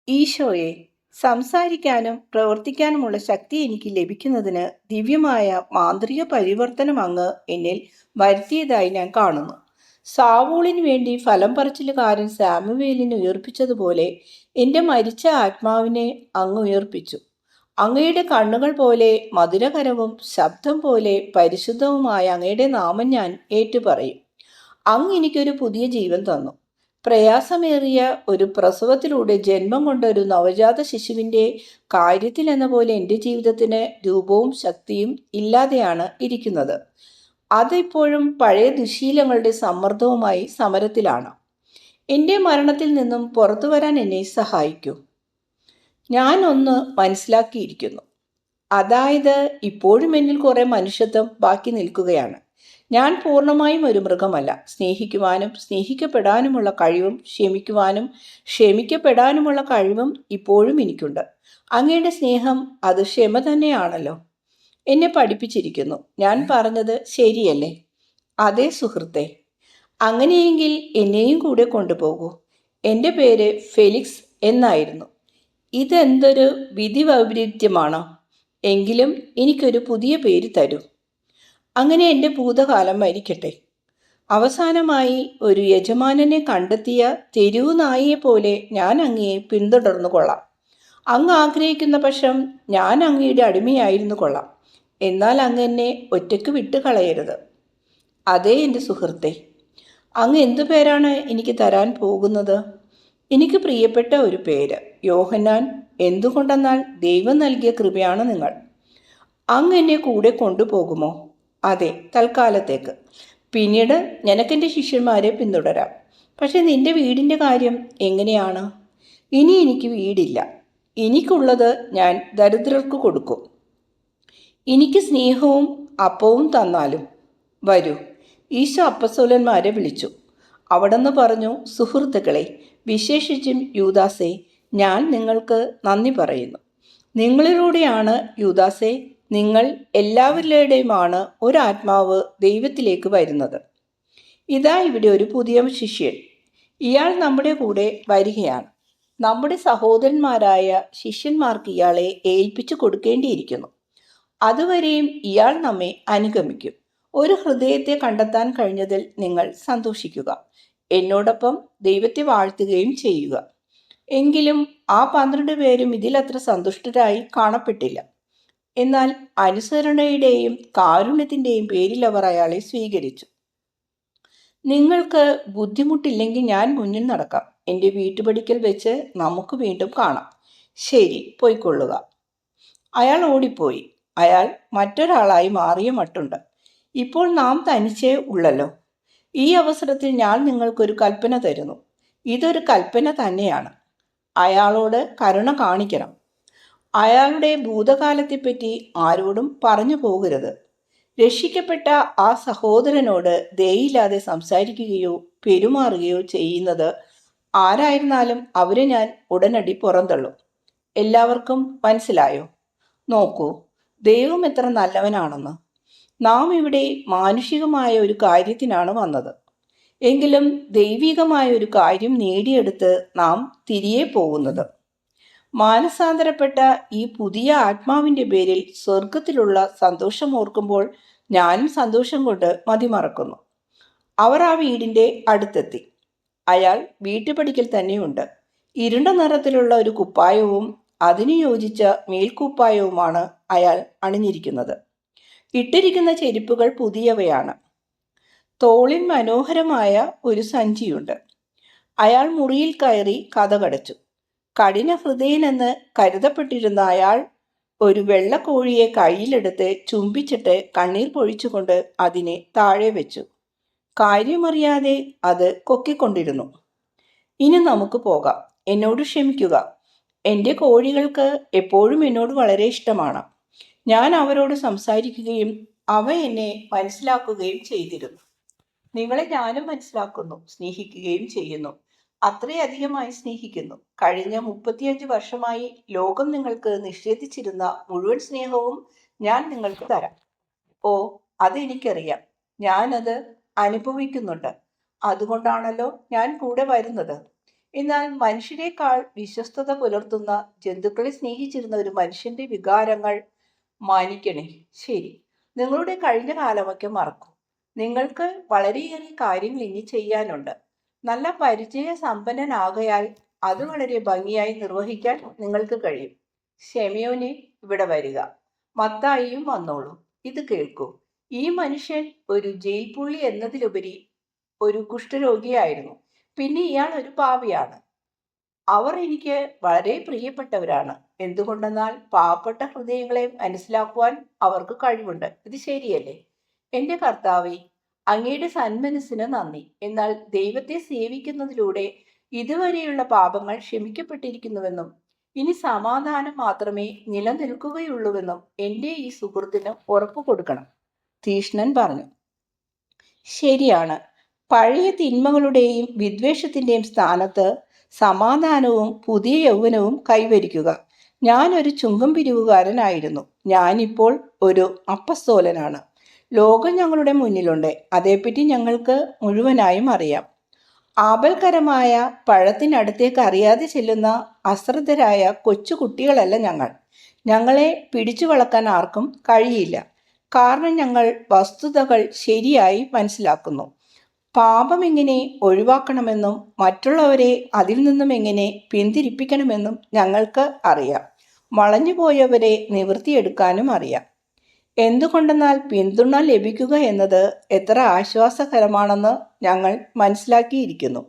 ഈശോയെ, സംസാരിക്കാനും പ്രവർത്തിക്കാനുമുള്ള ശക്തി എനിക്ക് ലഭിക്കുന്നതിന് ദിവ്യമായ മാന്ത്രിക പരിവർത്തനം അങ്ങ് എന്നിൽ വരുത്തിയതായി ഞാൻ കാണുന്നു. സാവൂളിന് വേണ്ടി ഫലം പറച്ചിലുകാരൻ സാമുവേലിനെ ഉയർപ്പിച്ചതുപോലെ എൻ്റെ മരിച്ച ആത്മാവിനെ അങ്ങ് ഉയർപ്പിച്ചു. അങ്ങയുടെ കണ്ണുകൾ പോലെ മധുരകരവും ശബ്ദം പോലെ പരിശുദ്ധവുമായ അങ്ങയുടെ നാമം ഞാൻ ഏറ്റുപറയും. അങ്ങ് എനിക്കൊരു പുതിയ ജീവൻ തന്നു. പ്രയാസമേറിയ ഒരു പ്രസവത്തിലൂടെ ജന്മം കൊണ്ട ഒരു നവജാത ശിശുവിൻ്റെ കാര്യത്തിൽ എന്ന പോലെ എൻ്റെ ജീവിതത്തിന് രൂപവും ശക്തിയും ഇല്ലാതെയാണ് ഇരിക്കുന്നത്. അതിപ്പോഴും പഴയ ദുശീലങ്ങളുടെ സമ്മർദ്ദവുമായി സമരത്തിലാണ്. എൻ്റെ മരണത്തിൽ നിന്നും പുറത്തു വരാൻ എന്നെ സഹായിക്കൂ. ഞാൻ ഒന്ന് മനസ്സിലാക്കിയിരിക്കുന്നു. അതായത് ഇപ്പോഴും എന്നിൽ കുറെ മനുഷ്യത്വം ബാക്കി നിൽക്കുകയാണ്. ഞാൻ പൂർണ്ണമായും ഒരു മൃഗമല്ല. സ്നേഹിക്കുവാനും സ്നേഹിക്കപ്പെടാനുമുള്ള കഴിവും ക്ഷമിക്കുവാനും ക്ഷമിക്കപ്പെടാനുമുള്ള കഴിവും ഇപ്പോഴും എനിക്കുണ്ട്. അങ്ങയുടെ സ്നേഹം അത് ക്ഷമ തന്നെയാണല്ലോ. എന്നെ പഠിപ്പിച്ചിരിക്കുന്നു. ഞാൻ പറഞ്ഞത് ശരിയല്ലേ? അതെ സുഹൃത്തെ. അങ്ങനെയെങ്കിൽ എന്നെയും കൂടെ കൊണ്ടുപോകൂ. എൻ്റെ പേര് ഫെലിക്സ് എന്നായിരുന്നു. ഇതെന്തൊരു വിധി വൈപരീത്യമാണോ? എങ്കിലും എനിക്കൊരു പുതിയ പേര് തരൂ. അങ്ങനെ എൻ്റെ ഭൂതകാലം മരിക്കട്ടെ. അവസാനമായി ഒരു യജമാനനെ കണ്ടെത്തിയ തെരുവു നായിയെ പോലെ ഞാൻ അങ്ങയെ പിന്തുടർന്നു കൊള്ളാം. അങ്ങ് ആഗ്രഹിക്കുന്ന പക്ഷം ഞാൻ അങ്ങയുടെ അടിമയായിരുന്നു കൊള്ളാം. എന്നാൽ അങ്ങ് എന്നെ ഒറ്റയ്ക്ക് വിട്ടുകളയരുത്. അതേ എൻ്റെ സുഹൃത്തെ. അങ്ങ് എന്തു പേരാണ് എനിക്ക് തരാൻ പോകുന്നത്? എനിക്ക് പ്രിയപ്പെട്ട ഒരു പേര്, യോഹന്നാൻ. എന്തുകൊണ്ടെന്നാൽ ദൈവം നൽകിയ കൃപയാണ് നിങ്ങൾ. അങ്ങ് എന്നെ കൂടെ കൊണ്ടുപോകുമോ? അതെ, തൽക്കാലത്തേക്ക്. പിന്നീട് നിനക്കെൻ്റെ ശിഷ്യന്മാരെ പിന്തുടരാം. പക്ഷെ നിന്റെ വീടിൻ്റെ കാര്യം എങ്ങനെയാണ്? ഇനി എനിക്ക് വീടില്ല. എനിക്കുള്ളത് ഞാൻ ദരിദ്രർക്ക് കൊടുക്കും. എനിക്ക് സ്നേഹവും അപ്പവും തന്നാലും. വരൂ. ഈശോ അപ്പസ്തോലന്മാരെ വിളിച്ചു. അവിടെന്ന് പറഞ്ഞു, സുഹൃത്തുക്കളെ, വിശേഷിച്ചും യൂദാസേ, ഞാൻ നിങ്ങൾക്ക് നന്ദി പറയുന്നു. നിങ്ങളിലൂടെയാണ് യൂദാസേ, നിങ്ങൾ എല്ലാവരുടെയുമാണ് ഒരാത്മാവ് ദൈവത്തിലേക്ക് വരുന്നത്. ഇതാ ഇവിടെ ഒരു പുതിയ ശിഷ്യൻ. ഇയാൾ നമ്മുടെ കൂടെ വരികയാണ്. നമ്മുടെ സഹോദരന്മാരായ ശിഷ്യന്മാർക്ക് ഇയാളെ ഏൽപ്പിച്ചു കൊടുക്കേണ്ടിയിരിക്കുന്നു. അതുവരെയും ഇയാൾ നമ്മെ അനുഗമിക്കും. ഒരു ഹൃദയത്തെ കണ്ടെത്താൻ കഴിഞ്ഞതിൽ നിങ്ങൾ സന്തോഷിക്കുക. എന്നോടൊപ്പം ദൈവത്തെ വാഴ്ത്തുകയും ചെയ്യുക. എങ്കിലും ആ 12 പേരും ഇതിലത്ര സന്തുഷ്ടരായി കാണപ്പെട്ടില്ല. എന്നാൽ അനുസരണയുടെയും കാരുണ്യത്തിൻ്റെയും പേരിൽ അവർ അയാളെ സ്വീകരിച്ചു. നിങ്ങൾക്ക് ബുദ്ധിമുട്ടില്ലെങ്കിൽ ഞാൻ മുന്നിൽ നടക്കാം. എൻ്റെ വീട്ടുപടിക്കൽ വെച്ച് നമുക്ക് വീണ്ടും കാണാം. ശരി, പോയിക്കൊള്ളുക. അയാൾ ഓടിപ്പോയി. അയാൾ മറ്റൊരാളായി മാറിയ മട്ടുണ്ട്. ഇപ്പോൾ നാം തനിച്ചേ ഉള്ളല്ലോ. ഈ അവസരത്തിൽ ഞാൻ നിങ്ങൾക്കൊരു കൽപ്പന തരുന്നു. ഇതൊരു കൽപ്പന തന്നെയാണ്. അയാളോട് കരുണ കാണിക്കണം. അയാളുടെ ഭൂതകാലത്തെപ്പറ്റി ആരോടും പറഞ്ഞു പോകരുത്. രക്ഷിക്കപ്പെട്ട ആ സഹോദരനോട് ദയയില്ലാതെ സംസാരിക്കുകയോ പെരുമാറുകയോ ചെയ്യുന്നത് ആരായിരുന്നാലും അവരെ ഞാൻ ഉടനടി പുറന്തള്ളും. എല്ലാവർക്കും മനസ്സിലായോ? നോക്കൂ, ദൈവം എത്ര നല്ലവനാണെന്ന്. നാം ഇവിടെ മാനുഷികമായ ഒരു കാര്യത്തിനാണ് വന്നത്. എങ്കിലും ദൈവികമായ ഒരു കാര്യം നേടിയെടുത്ത് നാം തിരികെ പോകുന്നത്. മാനസാന്തരപ്പെട്ട ഈ പുതിയ ആത്മാവിൻ്റെ പേരിൽ സ്വർഗത്തിലുള്ള സന്തോഷം ഓർക്കുമ്പോൾ ഞാനും സന്തോഷം കൊണ്ട് മതിമറക്കുന്നു. അവർ ആ വീടിൻ്റെ അടുത്തെത്തി. അയാൾ വീട്ടുപടിക്കൽ തന്നെയുണ്ട്. ഇരുണ്ട നിറത്തിലുള്ള ഒരു കുപ്പായവും അതിനു യോജിച്ച മേൽക്കുപ്പായവുമാണ് അയാൾ അണിഞ്ഞിരിക്കുന്നത്. ഇട്ടിരിക്കുന്ന ചെരുപ്പുകൾ പുതിയവയാണ്. തോളിൽ മനോഹരമായ ഒരു സഞ്ചിയുണ്ട്. അയാൾ മുറിയിൽ കയറി കതകടച്ചു. കഠിന ഹൃദയനെന്ന് കരുതപ്പെട്ടിരുന്ന അയാൾ ഒരു വെള്ളക്കോഴിയെ കയ്യിലെടുത്ത് ചുംബിച്ചിട്ട് കണ്ണീർ പൊഴിച്ചുകൊണ്ട് അതിനെ താഴെ വെച്ചു. കാര്യമറിയാതെ അത് കൊക്കിക്കൊണ്ടിരുന്നു. ഇനി നമുക്ക് പോകാം. എന്നോട് ക്ഷമിക്കുക. എൻ്റെ കോഴികൾക്ക് എപ്പോഴും എന്നോട് വളരെ ഇഷ്ടമാണ്. ഞാൻ അവരോട് സംസാരിക്കുകയും അവ എന്നെ മനസ്സിലാക്കുകയും ചെയ്തിരുന്നു. നിങ്ങളെ ഞാനും മനസ്സിലാക്കുന്നു, സ്നേഹിക്കുകയും ചെയ്യുന്നു. അത്രയധികമായി സ്നേഹിക്കുന്നു. കഴിഞ്ഞ 35 വർഷമായി ലോകം നിങ്ങൾക്ക് നിഷേധിച്ചിരുന്ന മുഴുവൻ സ്നേഹവും ഞാൻ നിങ്ങൾക്ക് തരാം. ഓ, അതെനിക്കറിയാം. ഞാനത് അനുഭവിക്കുന്നുണ്ട്. അതുകൊണ്ടാണല്ലോ ഞാൻ കൂടെ വരുന്നത്. എന്നാൽ മനുഷ്യരെക്കാൾ വിശ്വസ്തത പുലർത്തുന്ന ജന്തുക്കളെ സ്നേഹിച്ചിരുന്ന ഒരു മനുഷ്യന്റെ വികാരങ്ങൾ മാനിക്കണേ. ശരി, നിങ്ങളുടെ കഴിഞ്ഞ കാലമൊക്കെ മറക്കൂ. നിങ്ങൾക്ക് വളരെയേറെ കാര്യങ്ങൾ ഇനി ചെയ്യാനുണ്ട്. നല്ല പരിചയ സമ്പന്നനാകയാൽ അത് വളരെ ഭംഗിയായി നിർവഹിക്കാൻ നിങ്ങൾക്ക് കഴിയും. ഷെമയോനെ, ഇവിടെ വരിക. മത്തായിയും വന്നോളൂ. ഇത് കേൾക്കൂ. ഈ മനുഷ്യൻ ഒരു ജയിൽ പുള്ളി എന്നതിലുപരി ഒരു കുഷ്ഠരോഗിയായിരുന്നു. പിന്നെ ഇയാൾ ഒരു പാപിയാണ്. അവർ എനിക്ക് വളരെ പ്രിയപ്പെട്ടവരാണ്. എന്തുകൊണ്ടെന്നാൽ പാവപ്പെട്ട ഹൃദയങ്ങളെ മനസ്സിലാക്കുവാൻ അവർക്ക് കഴിവുണ്ട്. ഇത് ശരിയല്ലേ? എന്റെ കർത്താവേ, അങ്ങയുടെ സന്മനസ്സിന് നന്ദി. എന്നാൽ ദൈവത്തെ സേവിക്കുന്നതിലൂടെ ഇതുവരെയുള്ള പാപങ്ങൾ ക്ഷമിക്കപ്പെട്ടിരിക്കുന്നുവെന്നും ഇനി സമാധാനം മാത്രമേ നിലനിൽക്കുകയുള്ളൂവെന്നും എൻ്റെ ഈ സുഹൃത്തിന് ഉറപ്പു കൊടുക്കണം, തീഷ്ണൻ പറഞ്ഞു. ശരിയാണ്. പഴയ തിന്മകളുടെയും വിദ്വേഷത്തിൻ്റെയും സ്ഥാനത്ത് സമാധാനവും പുതിയ യൗവനവും കൈവരിക്കുക. ഞാനൊരു ചുങ്കം പിരിവുകാരനായിരുന്നു. ഞാനിപ്പോൾ ഒരു അപ്പസ്തോലനാണ്. ലോകം ഞങ്ങളുടെ മുന്നിലുണ്ട്. അതേപ്പറ്റി ഞങ്ങൾക്ക് മുഴുവനായും അറിയാം. ആപൽക്കരമായ പഴത്തിനടുത്തേക്ക് അറിയാതെ ചെല്ലുന്ന അശ്രദ്ധരായ കൊച്ചു കുട്ടികളല്ല ഞങ്ങൾ. ഞങ്ങളെ പിടിച്ചു വളർത്താൻ ആർക്കും കഴിയില്ല. കാരണം ഞങ്ങൾ വസ്തുതകൾ ശരിയായി മനസ്സിലാക്കുന്നു. പാപം എങ്ങനെ ഒഴിവാക്കണമെന്നും മറ്റുള്ളവരെ അതിൽ നിന്നും എങ്ങനെ പിന്തിരിപ്പിക്കണമെന്നും ഞങ്ങൾക്ക് അറിയാം. വളഞ്ഞുപോയവരെ നിവൃത്തിയെടുക്കാനും അറിയാം. എന്തുകൊണ്ടെന്നാൽ പിന്തുണ ലഭിക്കുക എന്നത് എത്ര ആശ്വാസകരമാണെന്ന് ഞങ്ങൾ മനസ്സിലാക്കിയിരിക്കുന്നു.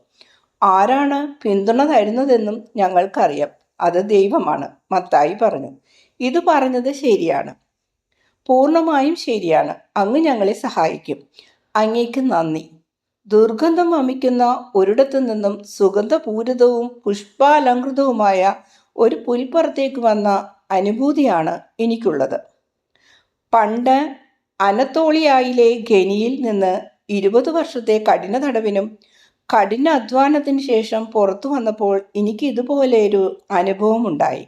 ആരാണ് പിന്തുണ തരുന്നതെന്നും ഞങ്ങൾക്കറിയാം. അത് ദൈവമാണ്, മത്തായി പറഞ്ഞു. ഇത് പറഞ്ഞത് ശരിയാണ്, പൂർണ്ണമായും ശരിയാണ്. അങ്ങ് ഞങ്ങളെ സഹായിക്കും. അങ്ങേക്ക് നന്ദി. ദുർഗന്ധം വമിക്കുന്ന ഒരിടത്തു നിന്നും സുഗന്ധപൂരിതവും പുഷ്പാലങ്കൃതവുമായ ഒരു പുൽപ്പുറത്തേക്ക് വന്ന അനുഭൂതിയാണ് എനിക്കുള്ളത്. പണ്ട് അനത്തോളിയായിലെ ഖനിയിൽ നിന്ന് 20 വർഷത്തെ കഠിന തടവിനും കഠിന അധ്വാനത്തിന് ശേഷം പുറത്തു വന്നപ്പോൾ എനിക്ക് ഇതുപോലെ ഒരു അനുഭവം ഉണ്ടായി.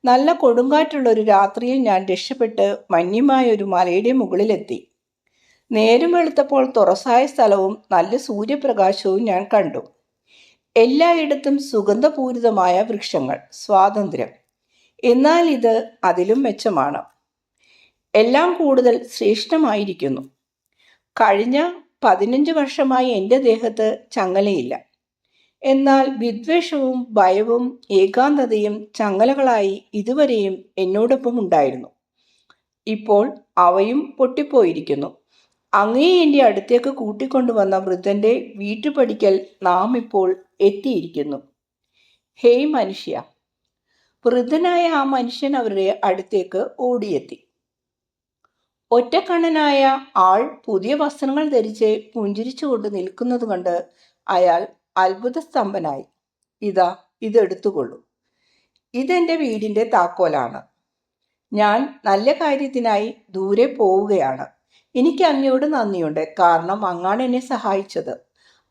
നല്ല കൊടുങ്കാറ്റുള്ളൊരു രാത്രിയിൽ ഞാൻ രക്ഷപ്പെട്ട് മഞ്ഞുമായ ഒരു മലയുടെ മുകളിലെത്തി. നേരം വെളുത്തപ്പോൾ തുറസായ സ്ഥലവും നല്ല സൂര്യപ്രകാശവും ഞാൻ കണ്ടു. എല്ലായിടത്തും സുഗന്ധപൂരിതമായ വൃക്ഷങ്ങൾ, സ്വാതന്ത്ര്യം. എന്നാൽ ഇത് അതിലും മെച്ചമാണ്. എല്ലാം കൂടുതൽ ശ്രേഷ്ഠമായിരിക്കുന്നു. കഴിഞ്ഞ 15 വർഷമായി എൻ്റെ ദേഹത്ത് ചങ്ങലയില്ല. എന്നാൽ വിദ്വേഷവും ഭയവും ഏകാന്തതയും ചങ്ങലകളായി ഇതുവരെയും എന്നോടൊപ്പം ഉണ്ടായിരുന്നു. ഇപ്പോൾ അവയും പൊട്ടിപ്പോയിരിക്കുന്നു. അങ്ങേ എൻ്റെ അടുത്തേക്ക് കൂട്ടിക്കൊണ്ടുവന്ന വൃദ്ധൻ്റെ വീട്ടുപടിക്കൽ നാം ഇപ്പോൾ എത്തിയിരിക്കുന്നു. ഹേയ് മനുഷ്യ! വൃദ്ധനായ ആ മനുഷ്യൻ അവരുടെ അടുത്തേക്ക് ഓടിയെത്തി. ഒറ്റക്കണ്ണനായ ആൾ പുതിയ വസ്ത്രങ്ങൾ ധരിച്ച് പുഞ്ചിരിച്ചുകൊണ്ട് നിൽക്കുന്നത് കണ്ട് അയാൾ അത്ഭുതസ്തംഭനായി. ഇതാ, ഇതെടുത്തുകൊള്ളൂ. ഇതെൻ്റെ വീടിൻ്റെ താക്കോലാണ്. ഞാൻ നല്ല കാര്യത്തിനായി ദൂരെ പോവുകയാണ്. എനിക്ക് അങ്ങയോട് നന്ദിയുണ്ട്. കാരണം അങ്ങാണ് എന്നെ സഹായിച്ചത്.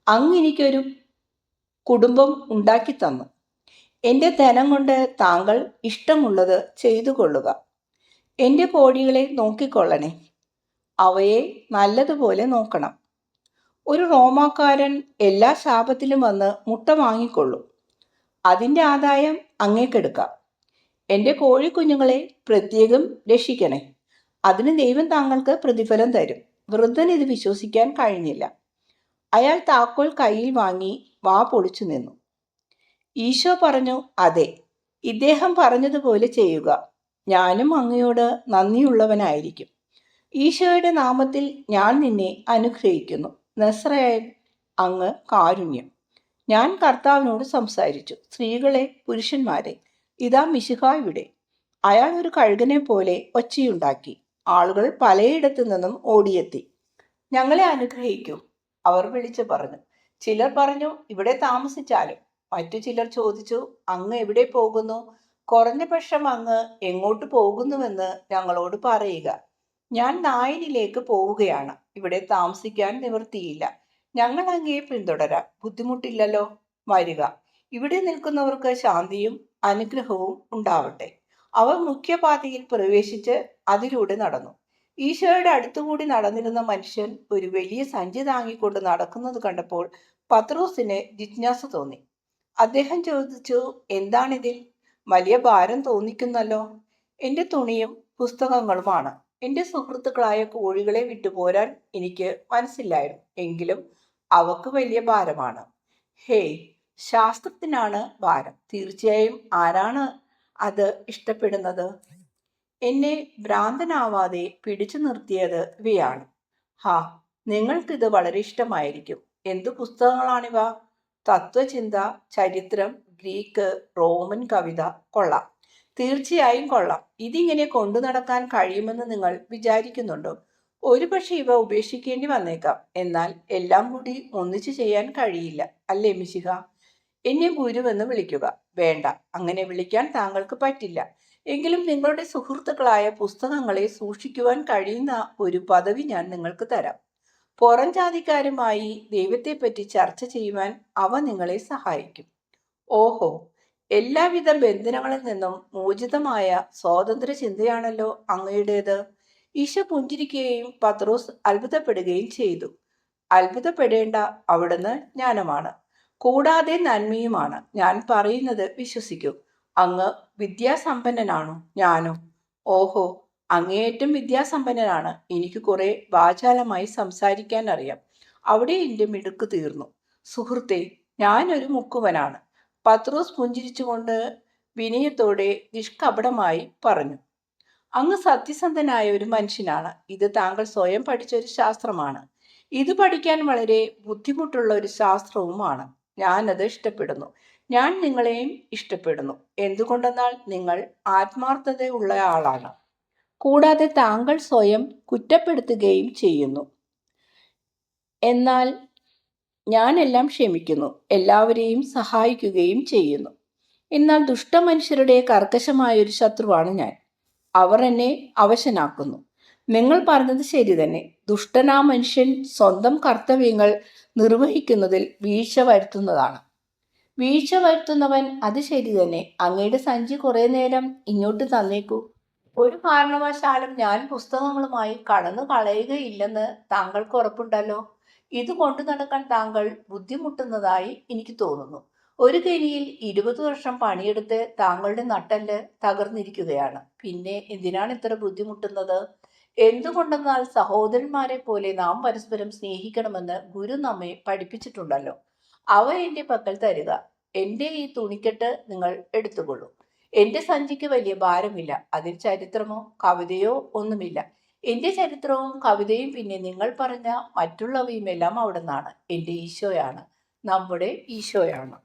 അങ്ങ് എനിക്കൊരു കുടുംബം ഉണ്ടാക്കി തന്നു. എൻ്റെ ധനം കൊണ്ട് താങ്കൾ ഇഷ്ടമുള്ളത് ചെയ്തു കൊള്ളുക. എൻ്റെ കോഴികളെ നോക്കിക്കൊള്ളണേ. അവയെ നല്ലതുപോലെ നോക്കണം. ഒരു റോമാക്കാരൻ എല്ലാ ശാപത്തിലും വന്ന് മുട്ട വാങ്ങിക്കൊള്ളും. അതിൻ്റെ ആദായം അങ്ങേക്കെടുക്കാം. എൻ്റെ കോഴിക്കുഞ്ഞുങ്ങളെ പ്രത്യേകം രക്ഷിക്കണേ. അതിന് ദൈവം താങ്കൾക്ക് പ്രതിഫലം തരും. വൃദ്ധന് ഇത് വിശ്വസിക്കാൻ കഴിഞ്ഞില്ല. അയാൾ താക്കോൽ കയ്യിൽ വാങ്ങി വാ പൊളിച്ചു നിന്നു. ഈശോ പറഞ്ഞു, അതെ, ഇദ്ദേഹം പറഞ്ഞതുപോലെ ചെയ്യുക. ഞാനും അങ്ങയോട് നന്ദിയുള്ളവനായിരിക്കും. ഈശോയുടെ നാമത്തിൽ ഞാൻ നിന്നെ അനുഗ്രഹിക്കുന്നു. നസ്രയൻ, അങ്ങ് കാരുണ്യം. ഞാൻ കർത്താവിനോട് സംസാരിച്ചു. സ്ത്രീകളെ, പുരുഷന്മാരെ, ഇതാ മിശിഹ ഇവിടെ. അയാൾ ഒരു കഴുകനെ പോലെ ഒച്ചയുണ്ടാക്കി. ആളുകൾ പലയിടത്തു നിന്നും ഓടിയെത്തി. ഞങ്ങളെ അനുഗ്രഹിക്കൂ, അവർ വിളിച്ചു പറഞ്ഞു. ചിലർ പറഞ്ഞു, ഇവിടെ താമസിച്ചാലും. മറ്റു ചിലർ ചോദിച്ചു, അങ്ങ് എവിടെ പോകുന്നു? കുറഞ്ഞ പക്ഷം അങ്ങ് എങ്ങോട്ട് പോകുന്നുവെന്ന് ഞങ്ങളോട് പറയുക. ഞാൻ നായനിലേക്ക് പോവുകയാണ്. ഇവിടെ താമസിക്കാൻ നിവൃത്തിയില്ല. ഞങ്ങൾ അങ്ങയെ പിന്തുടരാം. ബുദ്ധിമുട്ടില്ലല്ലോ. വരിക. ഇവിടെ നിൽക്കുന്നവർക്ക് ശാന്തിയും അനുഗ്രഹവും ഉണ്ടാവട്ടെ. അവർ മുഖ്യപാതയിൽ പ്രവേശിച്ച് അതിലൂടെ നടന്നു. ഈശോയുടെ അടുത്തുകൂടി നടന്നിരുന്ന മനുഷ്യൻ ഒരു വലിയ സഞ്ചി താങ്ങിക്കൊണ്ട് നടക്കുന്നത് കണ്ടപ്പോൾ പത്രോസിന് ജിജ്ഞാസ തോന്നി. അദ്ദേഹം ചോദിച്ചു. എന്താണിതിൽ? വലിയ ഭാരം തോന്നിക്കുന്നല്ലോ. എന്റെ തുണിയും പുസ്തകങ്ങളുമാണ്. എന്റെ സുഹൃത്തുക്കളായ കോഴികളെ വിട്ടുപോരാൻ എനിക്ക് മനസ്സില്ലായിരുന്നു. എങ്കിലും അവക്ക് വലിയ ഭാരമാണ്. ഹേയ്, ശാസ്ത്രത്തിനാണ് ഭാരം. തീർച്ചയായും ആരാണ് അത് ഇഷ്ടപ്പെടുന്നത്? എന്നെ ഭ്രാന്തനാവാതെ പിടിച്ചു നിർത്തിയത് ഇവയാണ്. ഹാ, നിങ്ങൾക്കിത് വളരെ ഇഷ്ടമായിരിക്കും. എന്തു പുസ്തകങ്ങളാണിവ? തത്വചിന്ത, ചരിത്രം, ഗ്രീക്ക്, റോമൻ കവിത. കൊള്ളാം, തീർച്ചയായും കൊള്ളാം. ഇതിങ്ങനെ കൊണ്ടു നടക്കാൻ കഴിയുമെന്ന് നിങ്ങൾ വിചാരിക്കുന്നുണ്ടോ? ഒരുപക്ഷെ ഇവ ഉപേക്ഷിക്കേണ്ടി വന്നേക്കാം. എന്നാൽ എല്ലാം കൂടി ഒന്നിച്ചു ചെയ്യാൻ കഴിയില്ല, അല്ലേ മിശിഹ? എന്നെ ഗുരുവെന്ന് വിളിക്കുക. വേണ്ട, അങ്ങനെ വിളിക്കാൻ താങ്കൾക്ക് പറ്റില്ല. എങ്കിലും നിങ്ങളുടെ സുഹൃത്തുക്കളായ പുസ്തകങ്ങളെ സൂക്ഷിക്കുവാൻ കഴിയുന്ന ഒരു പദവി ഞാൻ നിങ്ങൾക്ക് തരാം. പുറം ജാതിക്കാരുമായി ദൈവത്തെപ്പറ്റി ചർച്ച ചെയ്യുവാൻ അവ നിങ്ങളെ സഹായിക്കും. ഓഹോ, എല്ലാവിധ ബന്ധനങ്ങളിൽ നിന്നും മോചിതമായ സ്വാതന്ത്ര്യ ചിന്തയാണല്ലോ അങ്ങയുടേത്. ഈശോ പുഞ്ചിരിക്കുകയും പത്രോസ് അത്ഭുതപ്പെടുകയും ചെയ്തു. അത്ഭുതപ്പെടേണ്ട, അവിടുന്ന് ജ്ഞാനമാണ്, കൂടാതെ നന്മയുമാണ്. ഞാൻ പറയുന്നത് വിശ്വസിക്കൂ. അങ്ങ് വിദ്യാസമ്പന്നനാണോ? ഞാനോ? ഓഹോ, അങ്ങേയറ്റം വിദ്യാസമ്പന്നനാണ്. എനിക്ക് കുറെ വാചാലമായി സംസാരിക്കാൻ അറിയാം. അവിടെ എൻ്റെ മിടുക്ക് തീർന്നു. സുഹൃത്തെ, ഞാനൊരു മുക്കുവനാണ്, പത്രോസ് പുഞ്ചിരിച്ചുകൊണ്ട് വിനയത്തോടെ നിഷ്കപടമായി പറഞ്ഞു. അങ്ങ് സത്യസന്ധനായ ഒരു മനുഷ്യനാണ്. ഇത് താങ്കൾ സ്വയം പഠിച്ചൊരു ശാസ്ത്രമാണ്. ഇത് പഠിക്കാൻ വളരെ ബുദ്ധിമുട്ടുള്ള ഒരു ശാസ്ത്രവുമാണ്. ഞാനത് ഇഷ്ടപ്പെടുന്നു. ഞാൻ നിങ്ങളെയും ഇഷ്ടപ്പെടുന്നു. എന്തുകൊണ്ടെന്നാൽ നിങ്ങൾ ആത്മാർത്ഥതയുള്ള ആളാണ്. കൂടാതെ താങ്കൾ സ്വയം കുറ്റപ്പെടുത്തുകയും ചെയ്യുന്നു. എന്നാൽ ഞാനെല്ലാം ക്ഷമിക്കുന്നു, എല്ലാവരെയും സഹായിക്കുകയും ചെയ്യുന്നു. എന്നാൽ ദുഷ്ടമനുഷ്യരുടെ കർക്കശമായൊരു ശത്രുവാണ് ഞാൻ. അവർ എന്നെ അവശനാക്കുന്നു. നിങ്ങൾ പറഞ്ഞത് ശരി തന്നെ. ദുഷ്ടനാ മനുഷ്യൻ സ്വന്തം കർത്തവ്യങ്ങൾ നിർവഹിക്കുന്നതിൽ വീഴ്ച വരുത്തുന്നതാണ്. വീഴ്ച വരുത്തുന്നവൻ അത് ശരി തന്നെ. അങ്ങയുടെ സഞ്ചി കുറെ നേരം ഇങ്ങോട്ട് തന്നേക്കൂ. ഒരു കാരണവശാലും ഞാൻ പുസ്തകങ്ങളുമായി കടന്നു കളയുകയില്ലെന്ന് താങ്കൾക്ക് ഉറപ്പുണ്ടല്ലോ. ഇത് കൊണ്ടു നടക്കാൻ താങ്കൾ ബുദ്ധിമുട്ടുന്നതായി എനിക്ക് തോന്നുന്നു. ഒരു കെണിയിൽ 20 വർഷം പണിയെടുത്ത് താങ്കളുടെ നട്ടെല്ല് തകർന്നിരിക്കുകയാണ്. പിന്നെ എന്തിനാണ് ഇത്ര ബുദ്ധിമുട്ടുന്നത്? എന്തുകൊണ്ടെന്നാൽ സഹോദരന്മാരെ പോലെ നാം പരസ്പരം സ്നേഹിക്കണമെന്ന് ഗുരു നമ്മെ പഠിപ്പിച്ചിട്ടുണ്ടല്ലോ. അവ എൻ്റെ പക്കൽ തരിക. എൻ്റെ ഈ തുണിക്കെട്ട് നിങ്ങൾ എടുത്തുകൊള്ളൂ. എൻ്റെ സഞ്ചിക്ക് വലിയ ഭാരമില്ല. അതിൽ ചരിത്രമോ കവിതയോ ഒന്നുമില്ല. എൻ്റെ ചരിത്രവും കവിതയും പിന്നെ നിങ്ങൾ പറഞ്ഞ മറ്റുള്ളവയുമെല്ലാം അവിടെ നിന്നാണ്. എൻ്റെ ഈശോയാണ്, നമ്മുടെ ഈശോയാണ്.